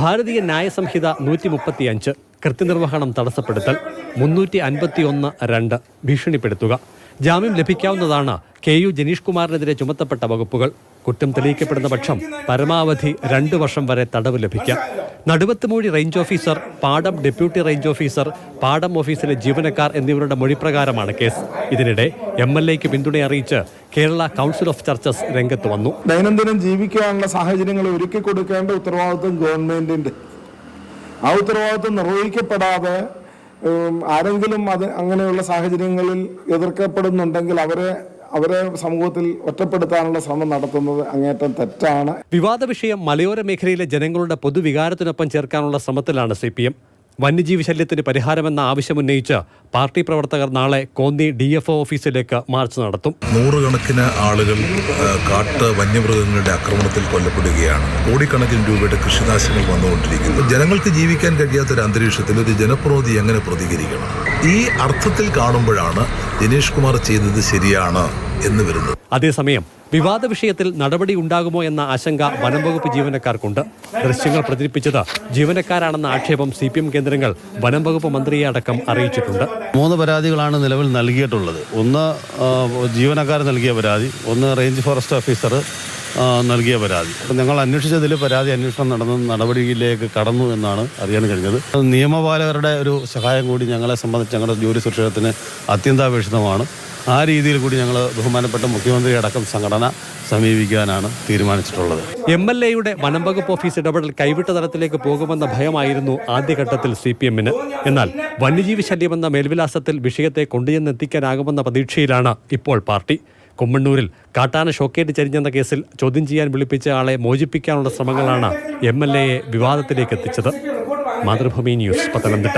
ഭാരതീയ ന്യായ സംഹിത 135 കൃത്യനിർവഹണം തടസ്സപ്പെടുത്തൽ, 351(2) ഭീഷണിപ്പെടുത്തുക. ജാമ്യം ലഭിക്കാവുന്നതാണ് KU ജനീഷ് കുമാറിനെതിരെ ചുമത്തപ്പെട്ട വകുപ്പുകൾ. കുറ്റം തെളിയിക്കപ്പെടുന്ന പക്ഷം പരമാവധി 2 വർഷം വരെ തടവ് ലഭിക്കാം. നടുവത്തുമൂഴി റേഞ്ച് ഓഫീസർ, പാടം ഡെപ്യൂട്ടി റേഞ്ച് ഓഫീസർ, പാടം ഓഫീസിലെ ജീവനക്കാർ എന്നിവരുടെ മൊഴിപ്രകാരമാണ് കേസ്. ഇതിനിടെ MLAയ്ക്ക് പിന്തുണ അറിയിച്ച് കേരള കൗൺസിൽ ഓഫ് ചർച്ചസ് രംഗത്ത് വന്നു. ദൈനംദിനം ജീവിക്കാനുള്ള സാഹചര്യങ്ങൾ ഒരുക്കി കൊടുക്കേണ്ട ഉത്തരവാദിത്വം ഗവൺമെന്റിന്റെ. ആ ഉത്തരവാദിത്വം നിർവഹിക്കപ്പെടാതെ ആരെങ്കിലും അങ്ങനെയുള്ള സാഹചര്യങ്ങളിൽ എതിർക്കപ്പെടുന്നുണ്ടെങ്കിൽ അവരെ സമൂഹത്തിൽ ഒറ്റപ്പെടുത്താനുള്ള ശ്രമം നടത്തുന്നത് അങ്ങേറ്റം തെറ്റാണ്. വിവാദ വിഷയം മലയോര മേഖലയിലെ ജനങ്ങളുടെ പൊതുവികാരത്തിനൊപ്പം ചേർക്കാനുള്ള ശ്രമത്തിലാണ് CPM. വന്യജീവി ശല്യത്തിന് പരിഹാരമെന്ന ആവശ്യമുന്നയിച്ച് പാർട്ടി പ്രവർത്തകർ നാളെ കോന്നി DFO ഓഫീസിലേക്ക് മാർച്ച് നടത്തും. നൂറുകണക്കിന് ആളുകൾ വന്യമൃഗങ്ങളുടെ ആക്രമണത്തിൽ കൊല്ലപ്പെടുകയാണ്. കോടിക്കണക്കിന് രൂപയുടെ കൃഷിനാശങ്ങൾ വന്നുകൊണ്ടിരിക്കുന്നു. ജനങ്ങൾക്ക് ജീവിക്കാൻ കഴിയാത്തൊരു അന്തരീക്ഷത്തിൽ ഒരു ജനപ്രതിനിധി എങ്ങനെ പ്രതികരിക്കണം? ഈ അർത്ഥത്തിൽ കാണുമ്പോഴാണ് ദിനേഷ് കുമാർ ചെയ്തത് ശരിയാണ് എന്ന് വരുന്നത്. അതേസമയം വിവാദ വിഷയത്തിൽ നടപടി ഉണ്ടാകുമോ എന്ന ആശങ്ക വനംവകുപ്പ് ജീവനക്കാർക്കുണ്ട്. ദൃശ്യങ്ങൾ പ്രചരിപ്പിച്ചത് ജീവനക്കാരാണെന്ന ആക്ഷേപം CPM കേന്ദ്രങ്ങൾ വനംവകുപ്പ് മന്ത്രിയെ അടക്കം അറിയിച്ചിട്ടുണ്ട്. 3 പരാതികളാണ് നിലവിൽ നൽകിയിട്ടുള്ളത്. ഒന്ന് ജീവനക്കാർ നൽകിയ പരാതി, ഒന്ന് റേഞ്ച് ഫോറസ്റ്റ് ഓഫീസർ നൽകിയ പരാതി. ഞങ്ങൾ അന്വേഷിച്ചതിൽ അന്വേഷണം നടന്ന് നടപടിയിലേക്ക് കടന്നു എന്നാണ് അറിയാൻ കഴിഞ്ഞത്. നിയമപാലകരുടെ ഒരു സഹായം കൂടി ഞങ്ങളെ സംബന്ധിച്ച് ഞങ്ങളുടെ ജോലി സുരക്ഷത്തിന് അത്യന്താപേക്ഷിതമാണ്. ആ രീതിയിൽ കൂടി ഞങ്ങൾ ബഹുമാനപ്പെട്ട മുഖ്യമന്ത്രി അടക്കം സംഘടന സമീപിക്കാനാണ് തീരുമാനിച്ചിട്ടുള്ളത്. MLAയുടെ വനംവകുപ്പ് ഓഫീസ് ഇടപെടൽ കൈവിട്ട തലത്തിലേക്ക് പോകുമെന്ന ഭയമായിരുന്നു ആദ്യഘട്ടത്തിൽ CPMന്. എന്നാൽ വന്യജീവി ശല്യമെന്ന മേൽവിലാസത്തിൽ വിഷയത്തെ കൊണ്ടുചെന്നെത്തിക്കാനാകുമെന്ന പ്രതീക്ഷയിലാണ് ഇപ്പോൾ പാർട്ടി. കുമ്മണ്ണൂരിൽ കാട്ടാന ഷോക്കേറ്റ് ചരിഞ്ഞെന്ന കേസിൽ ചോദ്യം ചെയ്യാൻ വിളിപ്പിച്ച ആളെ മോചിപ്പിക്കാനുള്ള ശ്രമങ്ങളാണ് MLAയെ വിവാദത്തിലേക്ക് എത്തിച്ചത്. മാതൃഭൂമി ന്യൂസ്, പത്തനംതിട്ട.